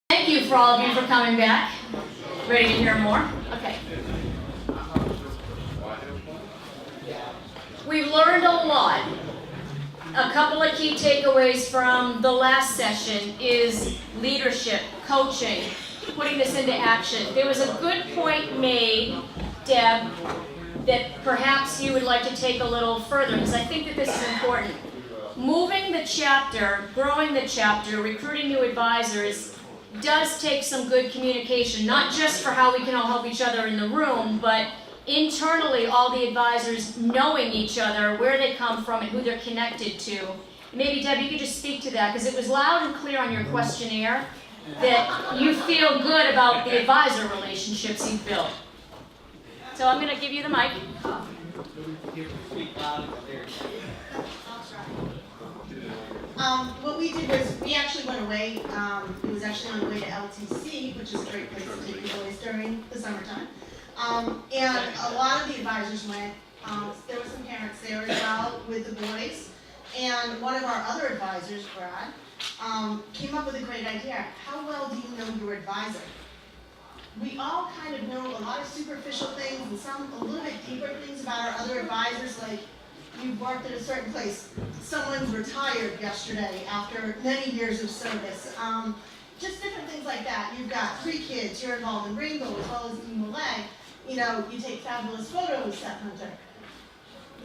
Thank you for all of you for coming back. Ready to hear more? Okay. We've learned a lot. A couple of key takeaways from the last session is leadership, coaching, putting this into action. There was a good point made, Deb, that perhaps you would like to take a little further, because I think that this is important. Moving the chapter, growing the chapter, recruiting new advisors does take some good communication, not just for how we can all help each other in the room, but internally all the advisors knowing each other, where they come from and who they're connected to. Maybe Deb, you could just speak to that, because it was loud and clear on your questionnaire that you feel good about the advisor relationships you've built. So I'm going to give you the mic. What we did was we actually went away. It was actually on the way to LTC, which is a great place to take your boys during the summertime. And a lot of the advisors went. There were some parents there as well with the boys. And one of our other advisors, Brad, came up with a great idea. How well do you know your advisor? We all kind of know a lot of superficial things and some a little bit deeper things about our other advisors, like you've worked at a certain place. Someone's retired yesterday after many years of service. Just different things like that. You've got 3 kids. You're involved in Rainbow as well as EMLA. You know, you take fabulous photos, Seth Hunter.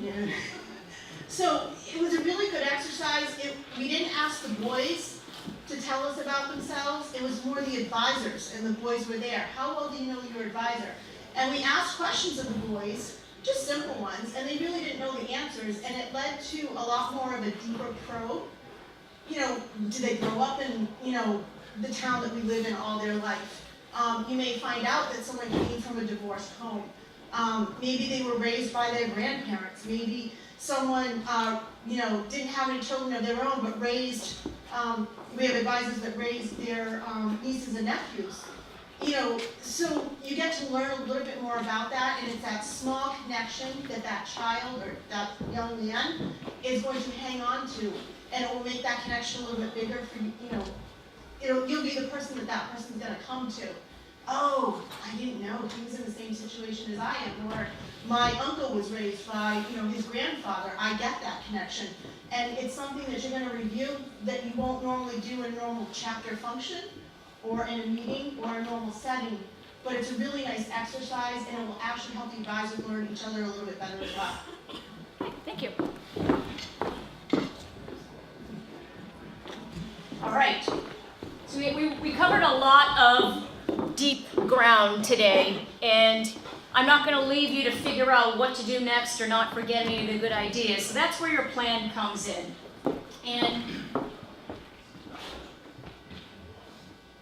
Yeah. So it was a really good exercise. We didn't ask the boys to tell us about themselves. It was more the advisors, and the boys were there. How well do you know your advisor? And we asked questions of the boys, just simple ones, and they really didn't know the answers, and it led to a lot more of a deeper probe. You know, do they grow up in, the town that we live in all their life? You may find out that someone came from a divorced home. Maybe they were raised by their grandparents. Maybe someone, didn't have any children of their own, but raised, we have advisors that raise their nieces and nephews. So you get to learn a little bit more about that, and it's that small connection that child or that young man is going to hang on to, and it will make that connection a little bit bigger for you. You'll be the person that person's going to come to. Oh, I didn't know he was in the same situation as I am, or my uncle was raised by, his grandfather. I get that connection. And it's something that you're going to review that you won't normally do in a normal chapter function, or in a meeting, or a normal setting. But it's a really nice exercise, and it will actually help the advisors learn each other a little bit better as well. Thank you. All right. So we covered a lot of deep ground today, and I'm not going to leave you to figure out what to do next or not forget any of the good ideas. So that's where your plan comes in. And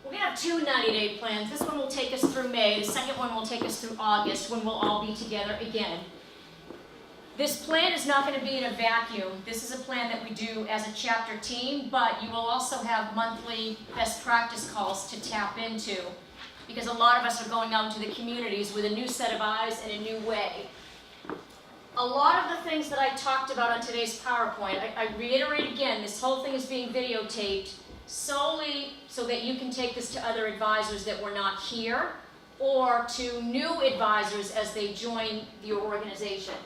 we're going to have 2 90-day plans. This one will take us through May. The second one will take us through August, when we'll all be together again. This plan is not going to be in a vacuum. This is a plan that we do as a chapter team, but you will also have monthly best practice calls to tap into, because a lot of us are going out into the communities with a new set of eyes and a new way. A lot of the things that I talked about on today's PowerPoint, I reiterate again, this whole thing is being videotaped solely so that you can take this to other advisors that were not here, or to new advisors as they join your organization.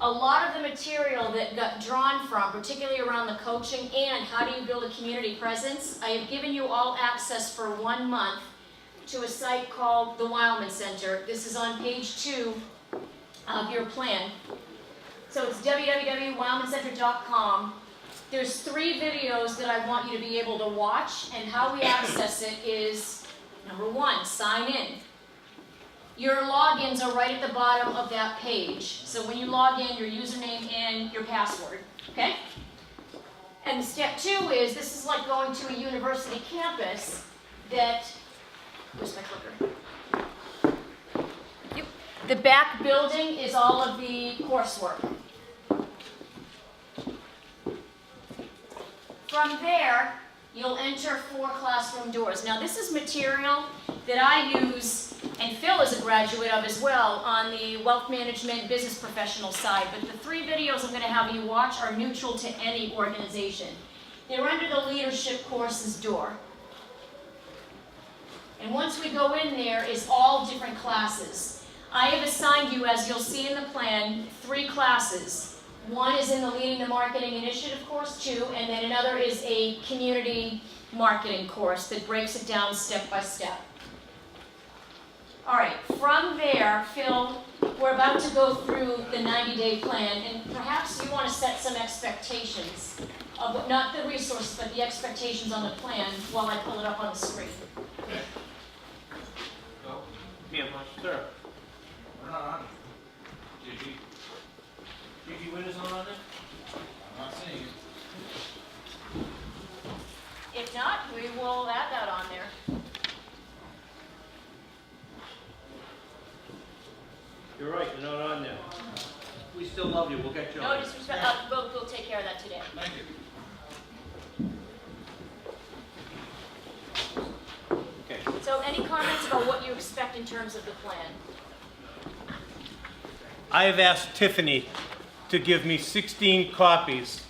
A lot of the material that got drawn from, particularly around the coaching and how do you build a community presence, I have given you all access for 1 month to a site called the Wildman Center. This is on page 2 of your plan. So it's www.wildmancenter.com. There's 3 videos that I want you to be able to watch, and how we access it is, number 1, sign in. Your logins are right at the bottom of that page. So when you log in, your username and your password, okay? And step 2 is, this is like going to a university campus that, where's my clicker? Yep. The back building is all of the coursework. From there, you'll enter 4 classroom doors. Now this is material that I use, and Phil is a graduate of as well, on the wealth management business professional side. But the 3 videos I'm going to have you watch are neutral to any organization. They're under the leadership courses door. And once we go in there is all different classes. I have assigned you, as you'll see in the plan, 3 classes. One is in the Leading the Marketing Initiative course 2, and then another is a community marketing course that breaks it down step by step. All right, from there, Phil, we're about to go through the 90-day plan, and perhaps you want to set some expectations of what, not the resources, but the expectations on the plan while I pull it up on the screen. Okay. Go. Ma'am, sir. We're not on it. Gigi Winter's not on it? I'm not seeing it. If not, we will add that on there. You're right, you're not on there. We still love you, we'll get you No on. disrespect, we'll take care of that today. Thank you. Okay. So any comments about what you expect in terms of the plan? I have asked Tiffany to give me 16 copies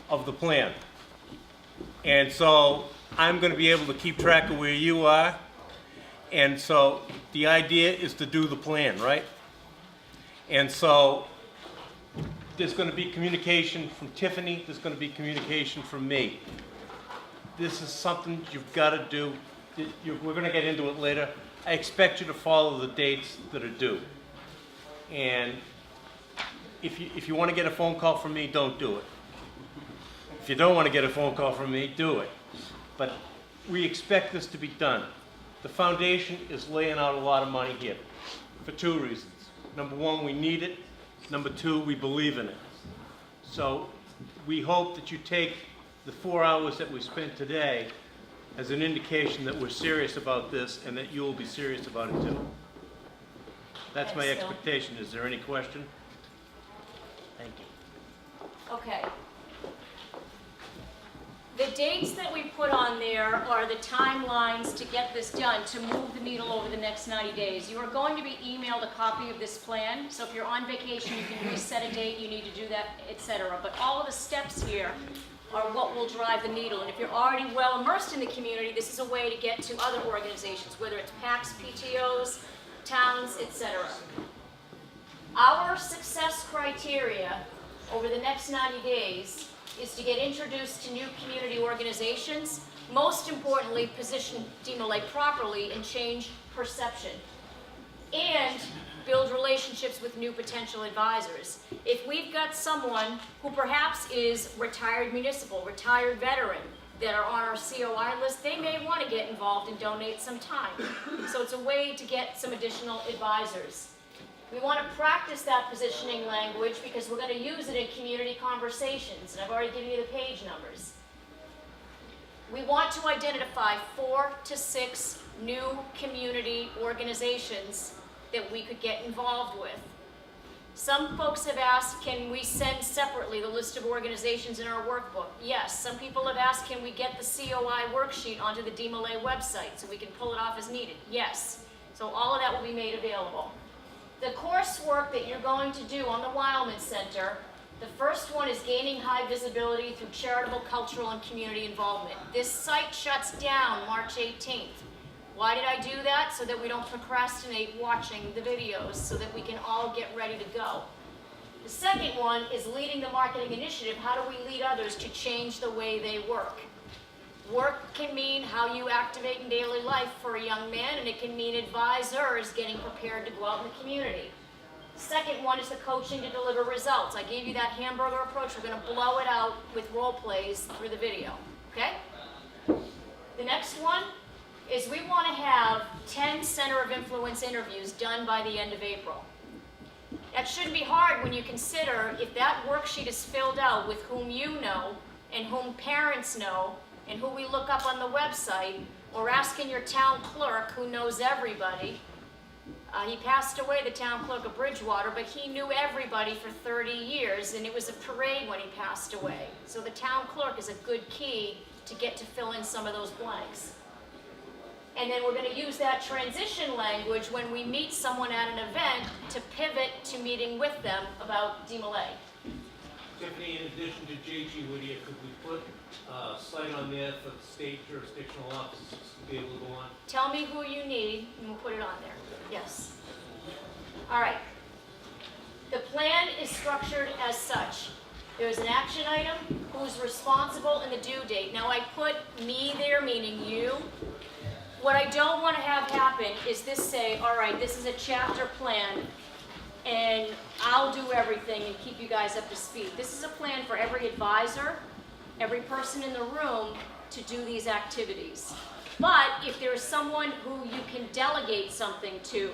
of the plan. And so I'm going to be able to keep track of where you are. And so the idea is to do the plan, right? And so there's going to be communication from Tiffany, there's going to be communication from me. This is something you've got to do. We're going to get into it later. I expect you to follow the dates that are due. And if you want to get a phone call from me, don't do it. If you don't want to get a phone call from me, do it. But we expect this to be done. The foundation is laying out a lot of money here for 2 reasons. Number 1, we need it. Number 2, we believe in it. So we hope that you take the 4 hours that we spent today as an indication that we're serious about this and that you will be serious about it too. That's my Thanks, Phil. expectation. Is there any question? Thank you. Okay. The dates that we put on there are the timelines to get this done, to move the needle over the next 90 days. You are going to be emailed a copy of this plan, so if you're on vacation, you can reset a date, you need to do that, etc. But all of the steps here are what will drive the needle. And if you're already well immersed in the community, this is a way to get to other organizations, whether it's PACs, PTOs, towns, etc. Our success criteria over the next 90 days is to get introduced to new community organizations, most importantly, position DMLA properly and change perception, and build relationships with new potential advisors. If we've got someone who perhaps is retired municipal, retired veteran, that are on our COI list, they may want to get involved and donate some time. So it's a way to get some additional advisors. We want to practice that positioning language because we're going to use it in community conversations, and I've already given you the page numbers. We want to identify 4 to 6 new community organizations that we could get involved with. Some folks have asked, can we send separately the list of organizations in our workbook? Yes. Some people have asked, can we get the COI worksheet onto the DMLA website so we can pull it off as needed? Yes. So all of that will be made available. The coursework that you're going to do on the Wildman Center, the first one is gaining high visibility through charitable, cultural, and community involvement. This site shuts down March 18th. Why did I do that? So that we don't procrastinate watching the videos, so that we can all get ready to go. The second one is leading the marketing initiative. How do we lead others to change the way they work? Work can mean how you activate in daily life for a young man, and it can mean advisors getting prepared to go out in the community. The second one is the coaching to deliver results. I gave you that hamburger approach. We're going to blow it out with role plays through the video. Okay? The next one is we want to have 10 Center of Influence interviews done by the end of April. That shouldn't be hard when you consider if that worksheet is filled out with whom you know and whom parents know and who we look up on the website, or asking your town clerk who knows everybody. He passed away, the town clerk of Bridgewater, but he knew everybody for 30 years, and it was a parade when he passed away. So the town clerk is a good key to get to fill in some of those blanks. And then we're going to use that transition language when we meet someone at an event to pivot to meeting with them about DMLA. Tiffany, in addition to J.G. Whittier, could we put a site on there for the state jurisdictional offices to be able to go on? Tell me who you need, and we'll put it on there. Yes. All right. The plan is structured as such. There's an action item, who's responsible, and the due date. Now, I put me there, meaning you. What I don't want to have happen is this say, all right, this is a chapter plan, and I'll do everything and keep you guys up to speed. This is a plan for every advisor, every person in the room to do these activities. But if there is someone who you can delegate something to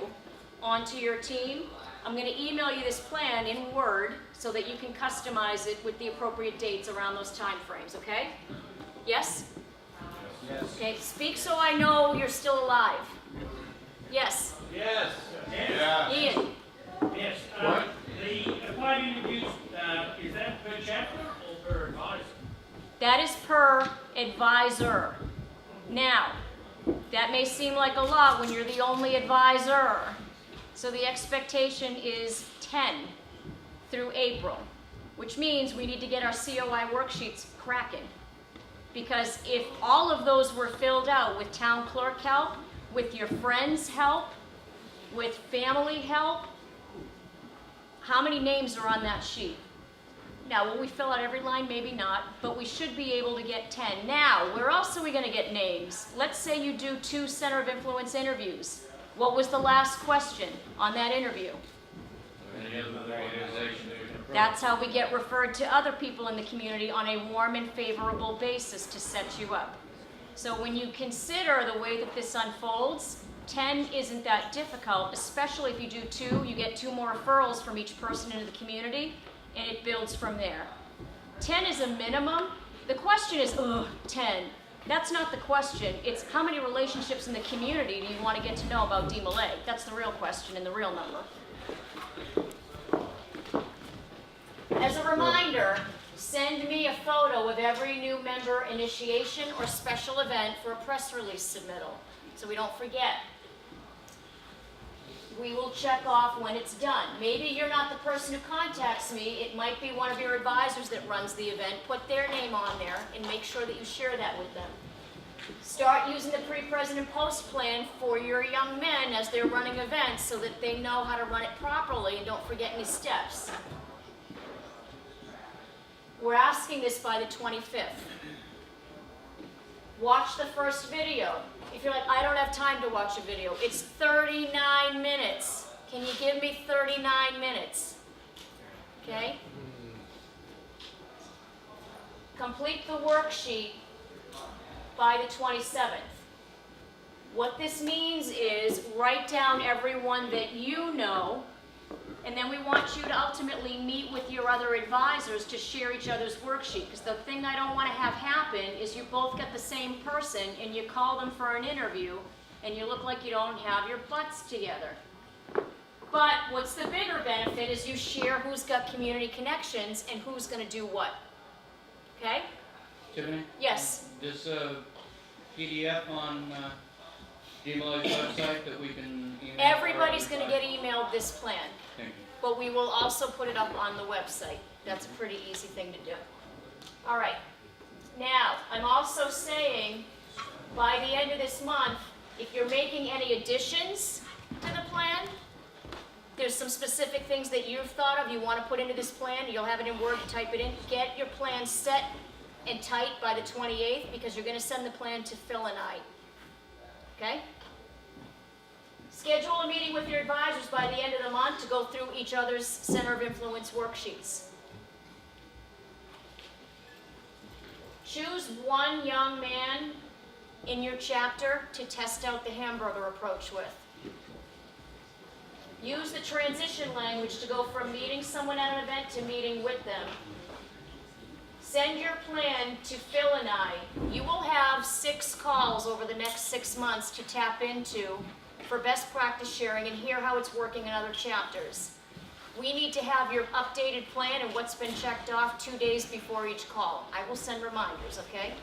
onto your team, I'm going to email you this plan in Word so that you can customize it with the appropriate dates around those time frames, okay? Yes? Yes. Okay, speak so I know you're still alive. Yes? Yes. Yeah. Ian? Yes, What? the applied interviews, is that per chapter or per advisor? That is per advisor. Now, that may seem like a lot when you're the only advisor. So the expectation is 10 through April, which means we need to get our COI worksheets cracking. Because if all of those were filled out with town clerk help, with your friends' help, with family help, how many names are on that sheet? Now, will we fill out every line? Maybe not, but we should be able to get 10. Now, where else are we going to get names? Let's say you do 2 center of influence interviews. What was the last question on that interview? Any other organization that can approach? That's how we get referred to other people in the community on a warm and favorable basis to set you up. So when you consider the way that this unfolds, 10 isn't that difficult, especially if you do 2, you get 2 more referrals from each person into the community, and it builds from there. 10 is a minimum. The question is, 10. That's not the question. It's how many relationships in the community do you want to get to know about DMLA? That's the real question and the real number. As a reminder, send me a photo of every new member initiation or special event for a press release submittal, so we don't forget. We will check off when it's done. Maybe you're not the person who contacts me. It might be one of your advisors that runs the event. Put their name on there and make sure that you share that with them. Start using the pre-present and post plan for your young men as they're running events so that they know how to run it properly and don't forget any steps. We're asking this by the 25th. Watch the first video. If you're like, I don't have time to watch a video, it's 39 minutes. Can you give me 39 minutes? Okay? Complete the worksheet by the 27th. What this means is write down everyone that you know, and then we want you to ultimately meet with your other advisors to share each other's worksheet. Because the thing I don't want to have happen is you both get the same person and you call them for an interview and you look like you don't have your butts together. But what's the bigger benefit is you share who's got community connections and who's going to do what. Okay? Tiffany? Yes. This PDF on DMLA's website that we can email? Everybody's going to get emailed this plan. Thank you. But we will also put it up on the website. That's a pretty easy thing to do. All right. Now, I'm also saying, by the end of this month, if you're making any additions to the plan, there's some specific things that you've thought of you want to put into this plan, you'll have it in Word, type it in. Get your plan set and tight by the 28th because you're going to send the plan to Phil and I. Okay? Schedule a meeting with your advisors by the end of the month to go through each other's Center of Influence worksheets. Choose one young man in your chapter to test out the hamburger approach with. Use the transition language to go from meeting someone at an event to meeting with them. Send your plan to Phil and I. You will have 6 calls over the next 6 months to tap into for best practice sharing and hear how it's working in other chapters. We need to have your updated plan and what's been checked off 2 days before each call. I will send reminders, okay?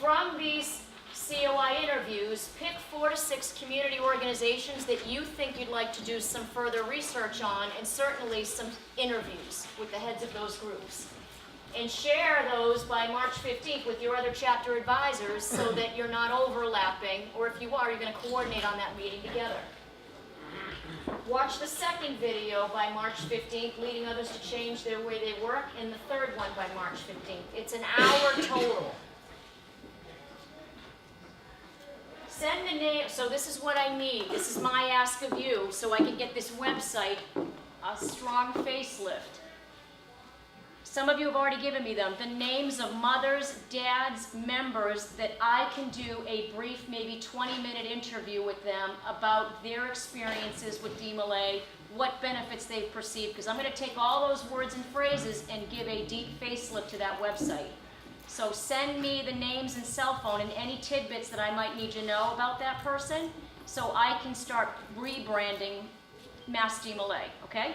From these COI interviews, pick 4 to 6 community organizations that you think you'd like to do some further research on, and certainly some interviews with the heads of those groups. And share those by March 15th with your other chapter advisors so that you're not overlapping, or if you are, you're going to coordinate on that meeting together. Watch the second video by March 15th, leading others to change their way they work, and the third one by March 15th. It's an hour total. Send the name, so this is what I need. This is my ask of you, so I can get this website a strong facelift. Some of you have already given me them. The names of mothers, dads, members that I can do a brief, maybe 20-minute interview with them about their experiences with DMLA, what benefits they've perceived, because I'm going to take all those words and phrases and give a deep facelift to that website. So send me the names and cell phone and any tidbits that I might need to know about that person so I can start rebranding Mass DMLA, okay?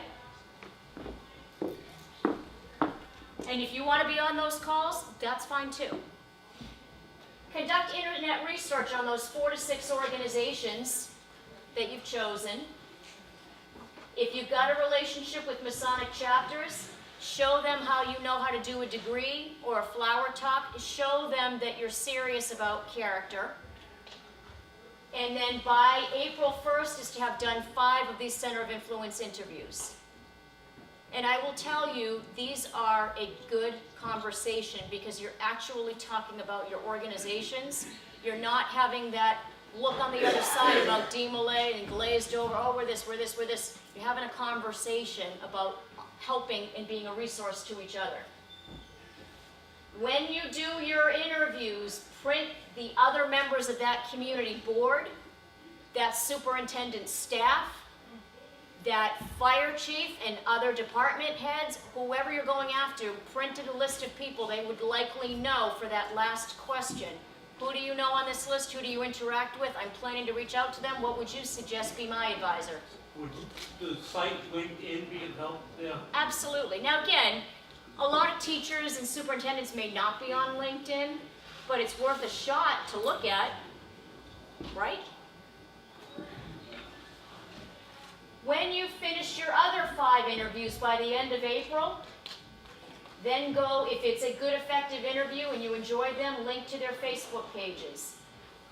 And if you want to be on those calls, that's fine too. Conduct internet research on those 4 to 6 organizations that you've chosen. If you've got a relationship with Masonic chapters, show them how you know how to do a degree or a flower talk. Show them that you're serious about character. And then by April 1st is to have done 5 of these Center of Influence interviews. And I will tell you, these are a good conversation because you're actually talking about your organizations. You're not having that look on the other side about DMLA and glazed over, oh, we're this, we're this, we're this. You're having a conversation about helping and being a resource to each other. When you do your interviews, print the other members of that community board, that superintendent staff, that fire chief and other department heads, whoever you're going after, printed a list of people they would likely know for that last question. Who do you know on this list? Who do you interact with? I'm planning to reach out to them. What would you suggest be my advisor? Would the site LinkedIn be of help there? Absolutely. Now again, a lot of teachers and superintendents may not be on LinkedIn, but it's worth a shot to look at, right? When you finish your other 5 interviews by the end of April, then go, if it's a good, effective interview and you enjoyed them, link to their Facebook pages.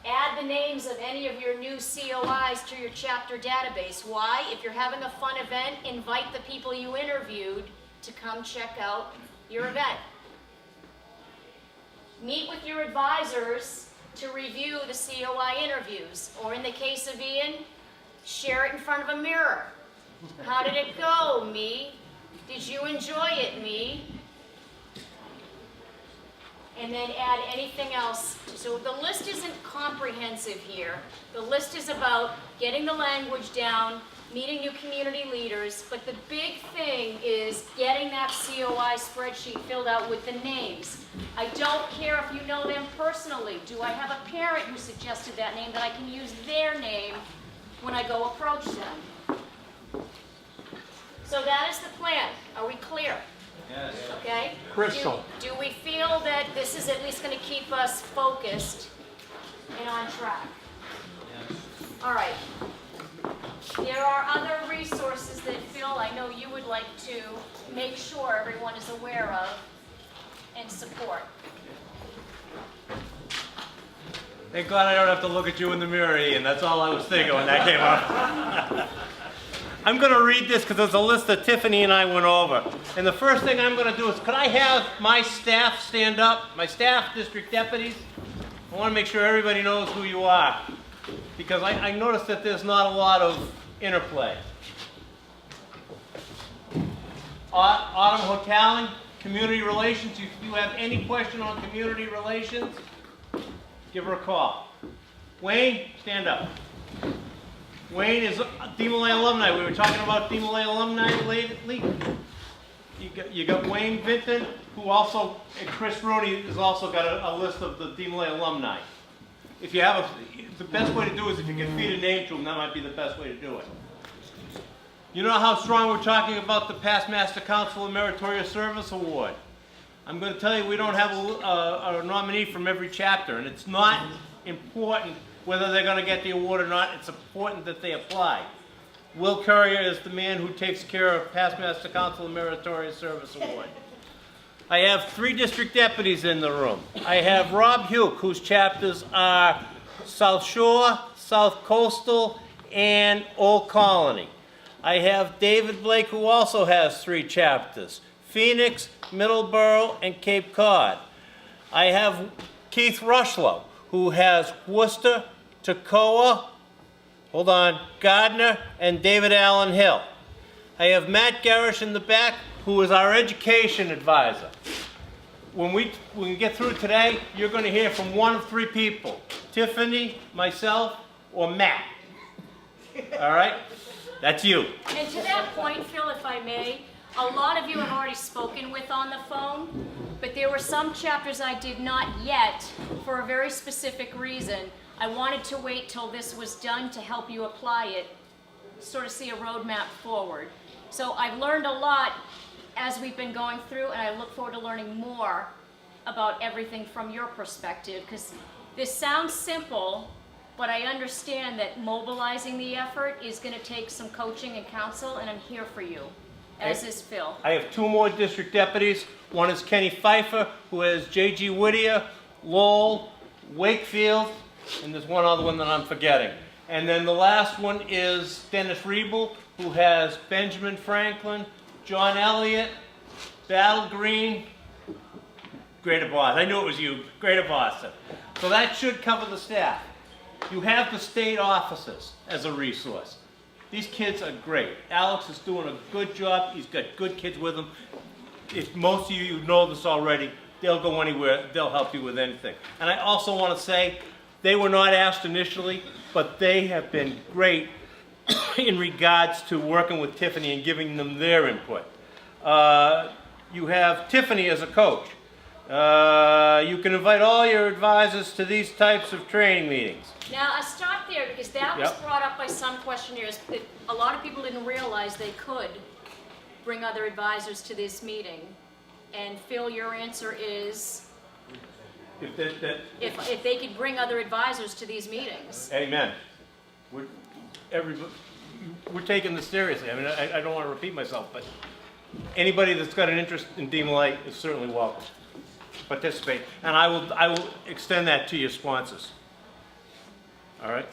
Add the names of any of your new COIs to your chapter database. Why? If you're having a fun event, invite the people you interviewed to come check out your event. Meet with your advisors to review the COI interviews, or in the case of Ian, share it in front of a mirror. How did it go, me? Did you enjoy it, me? And then add anything else. So the list isn't comprehensive here. The list is about getting the language down, meeting new community leaders, but the big thing is getting that COI spreadsheet filled out with the names. I don't care if you know them personally. Do I have a parent who suggested that name that I can use their name when I go approach them? So that is the plan. Are we clear? Yes. Okay? Crystal. Do we feel that this is at least going to keep us focused and on track? Yes. All right. There are other resources that Phil, I know you would like to make sure everyone is aware of and support. Thank God I don't have to look at you in the mirror, Ian. That's all I was thinking when that came up. I'm going to read this because there's a list that Tiffany and I went over. And the first thing I'm going to do is, could I have my staff stand up? My staff, district deputies? I want to make sure everybody knows who you are. Because I noticed that there's not a lot of interplay. Autumn Hotaling, community relations. If you have any question on community relations, give her a call. Wayne, stand up. Wayne is DMLA alumni. We were talking about DMLA alumni lately. You got Wayne Vinton, who also, and Chris Rooney has also got a list of the DMLA alumni. If you have the best way to do it is if you can feed a name to them, that might be the best way to do it. You know how strong we're talking about the Past Master Council and Meritorious Service Award. I'm going to tell you we don't have a nominee from every chapter, and it's not important whether they're gonna get the award or not. It's important that they apply. Will Courier is the man who takes care of Past Master Council and Meritorious Service Award. I have 3 district deputies in the room. I have Rob Hugh, whose chapters are South Shore, South Coastal, and Old Colony. I have David Blake, who also has 3 chapters, Phoenix, Middleborough, and Cape Cod. I have Keith Rushlow, who has Worcester, Toccoa, Gardner, and David Allen Hill. I have Matt Garish in the back, who is our education advisor. When we get through today, you're going to hear from one of 3 people, Tiffany, myself, or Matt. All right? That's you. And to that point, Phil, if I may, a lot of you have already spoken with on the phone, but there were some chapters I did not yet for a very specific reason. I wanted to wait till this was done to help you apply it, sort of see a roadmap forward. So I've learned a lot as we've been going through, and I look forward to learning more about everything from your perspective, because this sounds simple, but I understand that mobilizing the effort is going to take some coaching and counsel, and I'm here for you, as is Phil. I have 2 more district deputies. One is Kenny Pfeiffer, who has J.G. Whittier, Lowell, Wakefield, and there's one other one that I'm forgetting. And then the last one is Dennis Riebel, who has Benjamin Franklin, John Elliott, Battle Green, Greater Boston. I knew it was you, Greater Boston. So that should cover the staff. You have the state offices as a resource. These kids are great. Alex is doing a good job. He's got good kids with him. If most of you know this already, they'll go anywhere. They'll help you with anything. And I also want to say, they were not asked initially, but they have been great in regards to working with Tiffany and giving them their input. You have Tiffany as a coach. You can invite all your advisors to these types of training meetings. Now, I stop there because that was Yep. brought up by some questionnaires. That a lot of people didn't realize they could bring other advisors to this meeting. And Phil, your answer is if they could bring other advisors to these meetings. Amen. We're taking this seriously. I mean, I don't want to repeat myself, but anybody that's got an interest in DMLA is certainly welcome. Participate, and I will extend that to your sponsors. All right.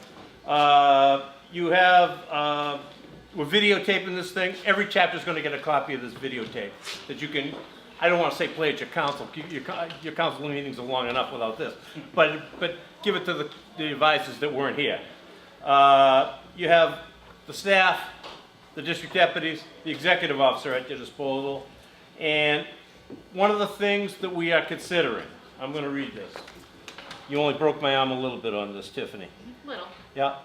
You have we're videotaping this thing. Every chapter is going to get a copy of this videotape that you can. I don't want to say play at your council. Your council meetings are long enough without this, but give it to the advisors that weren't here. You have the staff, the district deputies, the executive officer at your disposal, and one of the things that we are considering, I'm going to read this. You only broke my arm a little bit on this, Tiffany. Little. Yeah.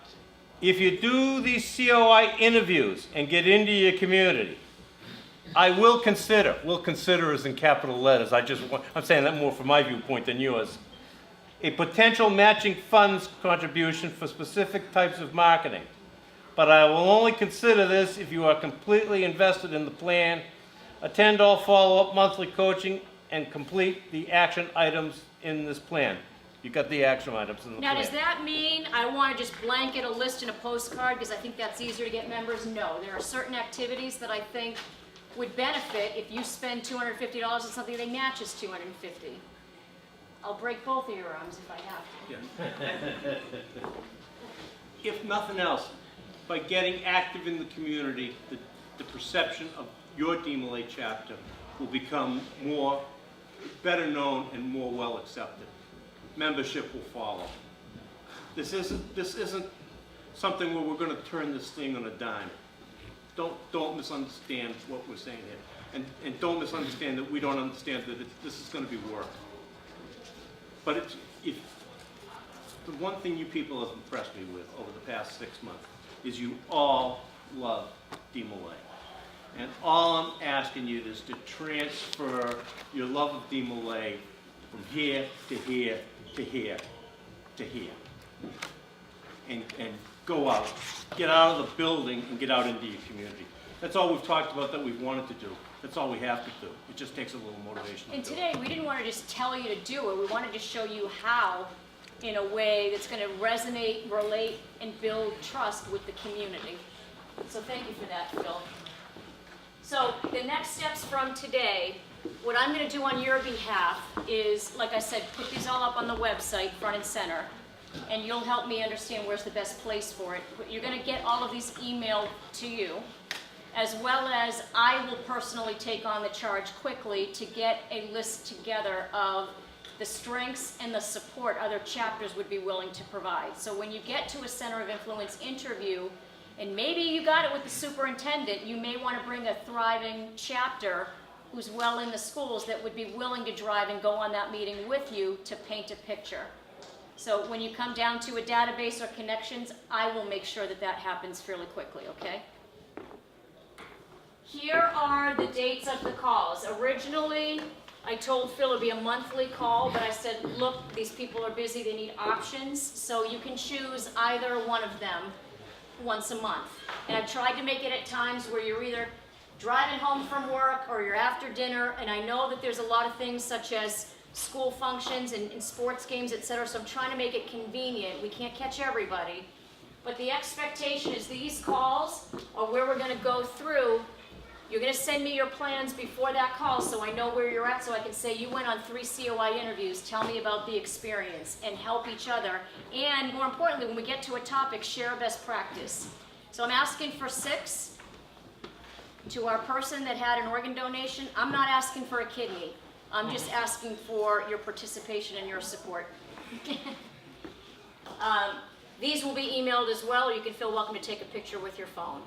If you do these COI interviews and get into your community, we'll consider is in capital letters. I'm saying that more from my viewpoint than yours. A potential matching funds contribution for specific types of marketing. But I will only consider this if you are completely invested in the plan, attend all follow-up monthly coaching, and complete the action items in this plan. You got the action items in the plan. Now, does that mean I want to just blanket a list in a postcard because I think that's easier to get members? No, there are certain activities that I think would benefit if you spend $250 on something they match us $250. I'll break both of your arms if I have to. If nothing else, by getting active in the community, the perception of your DMLA chapter will become better known and more well accepted. Membership will follow. This isn't something where we're going to turn this thing on a dime. Don't misunderstand what we're saying here, and don't misunderstand that we don't understand that this is going to be work. But if the one thing you people have impressed me with over the past 6 months is you all love DMLA. And all I'm asking you is to transfer your love of DMLA from here to here to here to here. And go out. Get out of the building and get out into your community. That's all we've talked about that we've wanted to do. That's all we have to do. It just takes a little motivation. And to do today, we didn't want to just tell you to do it. We wanted to show you how in a way that's going to resonate, relate, and build trust with the community. So thank you for that, Phil. So the next steps from today, what I'm going to do on your behalf is, like I said, put these all up on the website, front and center, and you'll help me understand where's the best place for it. But you're going to get all of these emailed to you, as well as I will personally take on the charge quickly to get a list together of the strengths and the support other chapters would be willing to provide. So when you get to a Center of Influence interview, and maybe you got it with the superintendent, you may want to bring a thriving chapter who's well in the schools that would be willing to drive and go on that meeting with you to paint a picture. So when you come down to a database or connections, I will make sure that that happens fairly quickly, okay? Here are the dates of the calls. Originally, I told Phil it'd be a monthly call, but I said, look, these people are busy, they need options, so you can choose either one of them once a month. And I've tried to make it at times where you're either driving home from work or you're after dinner, and I know that there's a lot of things such as school functions and sports games, etc., so I'm trying to make it convenient. We can't catch everybody. But the expectation is these calls are where we're going to go through. You're going to send me your plans before that call so I know where you're at, so I can say you went on 3 COI interviews, tell me about the experience, and help each other. And more importantly, when we get to a topic, share a best practice. So I'm asking for 6. To our person that had an organ donation, I'm not asking for a kidney. I'm just asking for your participation and your support. These will be emailed as well, or you can feel welcome to take a picture with your phone.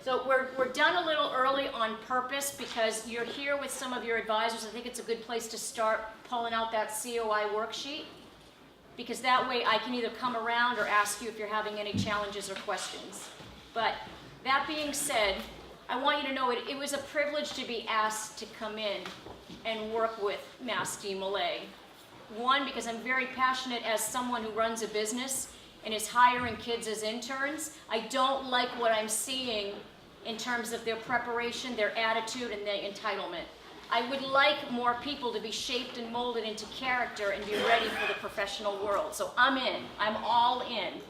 So we're done a little early on purpose because you're here with some of your advisors. I think it's a good place to start pulling out that COI worksheet, because that way I can either come around or ask you if you're having any challenges or questions. But that being said, I want you to know it was a privilege to be asked to come in and work with Mass DMLA. One, because I'm very passionate as someone who runs a business and is hiring kids as interns. I don't like what I'm seeing in terms of their preparation, their attitude, and their entitlement. I would like more people to be shaped and molded into character and be ready for the professional world. So I'm in. I'm all in.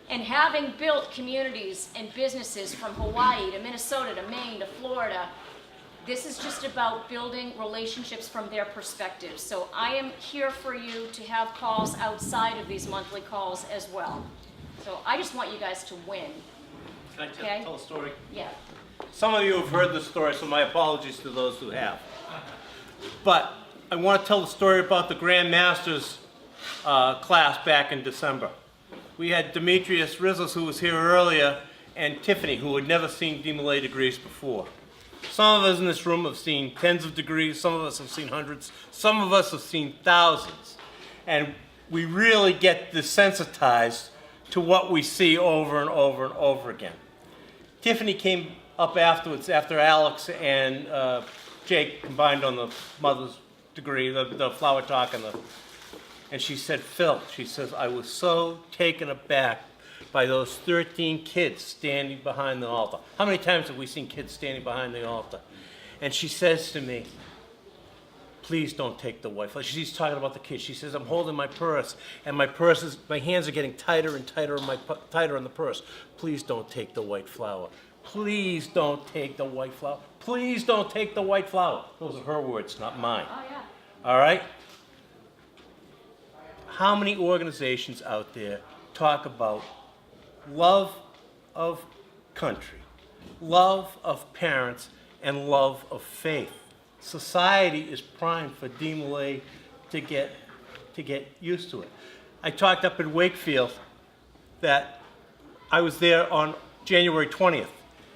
And having built communities and businesses from Hawaii to Minnesota to Maine to Florida, this is just about building relationships from their perspective. So I am here for you to have calls outside of these monthly calls as well. So I just want you guys to win. Can I Okay. tell a story? Yeah. Some of you have heard the story, so my apologies to those who have. But I want to tell the story about the Grand Masters class back in December. We had Demetrius Rizos, who was here earlier, and Tiffany, who had never seen DMLA degrees before. Some of us in this room have seen tens of degrees, some of us have seen hundreds, some of us have seen thousands. And we really get desensitized to what we see over and over and over again. Tiffany came up afterwards, after Alex and Jake combined on the mother's degree, the flower talk, and she said, Phil, she says, I was so taken aback by those 13 kids standing behind the altar. How many times have we seen kids standing behind the altar? And she says to me, please don't take the white flower. She's talking about the kids. She says, I'm holding my purse, and my hands are getting tighter and tighter, tighter on the purse. Please don't take the white flower. Please don't take the white flower. Please don't take the white flower. Those are her words, not mine. Oh, yeah. All right? How many organizations out there talk about love of country, love of parents, and love of faith? Society is primed for DMLA to get used to it. I talked up in Wakefield that I was there on January 20th.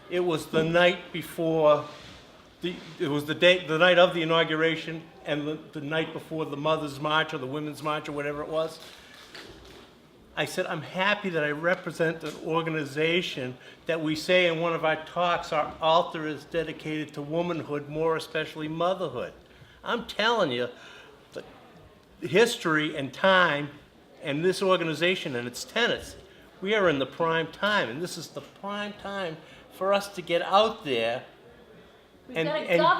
It was the night before, it was the night of the inauguration and the night before the Mother's March or the Women's March or whatever it was. I said, I'm happy that I represent an organization that we say in one of our talks, our altar is dedicated to womanhood, more especially motherhood. I'm telling you, the history and time and this organization and its tenets, we are in the prime time, and this is the prime time for us to get out there and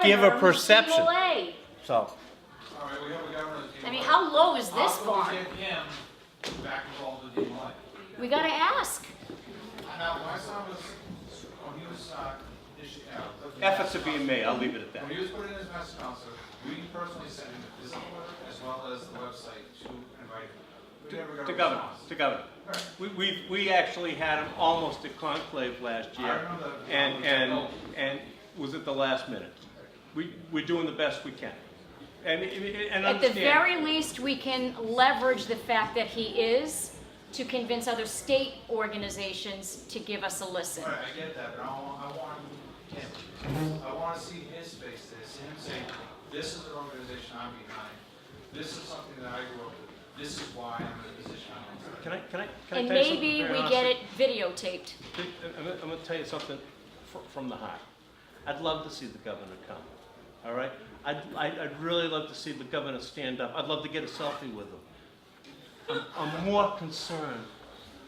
give a perception. DMLA. So, All right, we have a governor. I mean, how low is this I'll go bar? get him We gotta ask. Now, my son was, when he was, Efforts are being made, I'll leave it at that. when he was put in as master counselor, we personally sent him the physical as well as the website to invite him. We never got a To governor, response. to governor. We actually had him almost at conclave last I year, remember that. and was at the last minute. We're doing the best we can. And At the understand, very least, we can leverage the fact that he is to convince other state organizations to give us a listen. Right, I get that, but I want to see his face there, see him say, this is an organization I'm behind. This is something that I grew up with. This is why I'm in the position I'm in. can I And tell you something maybe very we get honestly? it videotaped. I'm going to tell you something from the heart. I'd love to see the governor come, all right? I'd really love to see the governor stand up. I'd love to get a selfie with him. I'm more concerned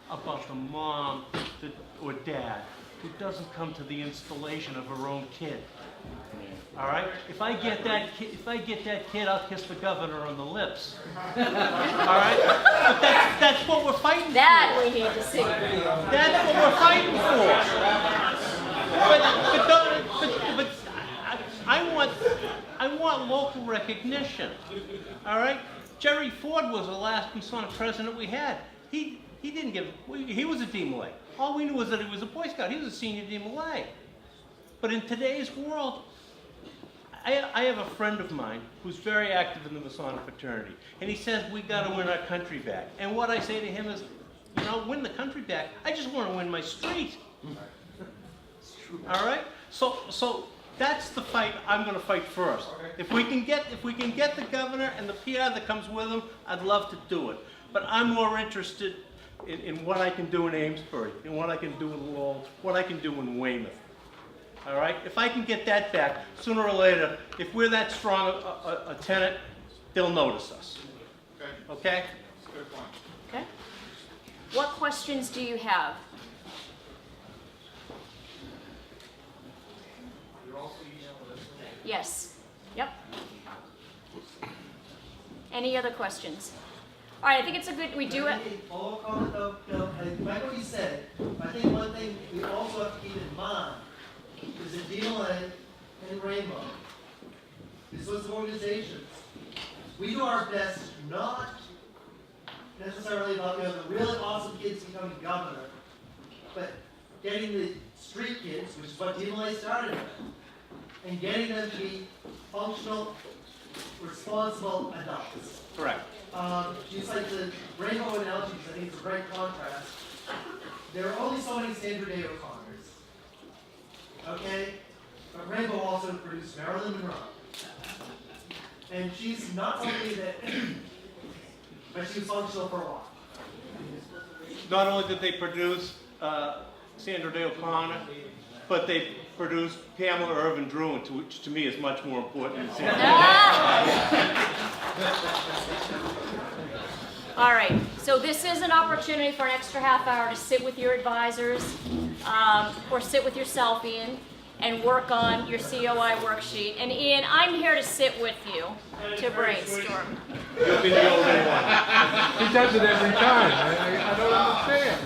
about the mom or dad who doesn't come to the installation of her own kid. All right? If I get that kid, I'll kiss the governor on the lips. All right? But that's what we're fighting That for. we need to see. That's what we're fighting for. But I want local recognition. All right? Jerry Ford was the last Masonic president we had. He didn't give. He was a DMLA. All we knew was that he was a Boy Scout. He was a senior DMLA. But in today's world, I have a friend of mine who's very active in the Masonic fraternity, and he says we got to win our country back. And what I say to him is, win the country back. I just want to win my street. All right. So that's the fight I'm going to fight first. If we can get the governor and the PR that comes with him, I'd love to do it. But I'm more interested in what I can do in Amesbury, in what I can do in Lowell, what I can do in Weymouth. All right? If I can get that back, sooner or later, if we're that strong a tenant, they'll notice us. Okay? Good point. Okay? What questions do you have? Yes. Yep. Any other questions? All right, I think it's a good, we do it. Follow comment though, like what you said, I think one thing we also have to keep in mind is that DLA and Rainbow, these sorts of organizations, we do our best not necessarily about the really awesome kids becoming governor, but getting the street kids, which is what DLA started with, and getting them to be functional, responsible adults. Correct. Just like the rainbow analogy, because I think it's a great contrast. There are only so many Sandra Day O'Connors. Okay? But Rainbow also produced Marilyn Monroe. And she's not somebody that, but she was functional for a while. Not only did they produce Sandra Day O'Connor, but they produced Pamela Irvin Druin, which to me is much more important than Sandra Day. All right, so this is an opportunity for an extra half hour to sit with your advisors or sit with yourself, Ian, and work on your COI worksheet. And Ian, I'm here to sit with you to brainstorm. You'll be the only one. He does it every time. I don't understand.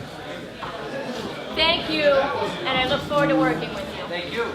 Thank you, and I look forward to working with you. Thank you.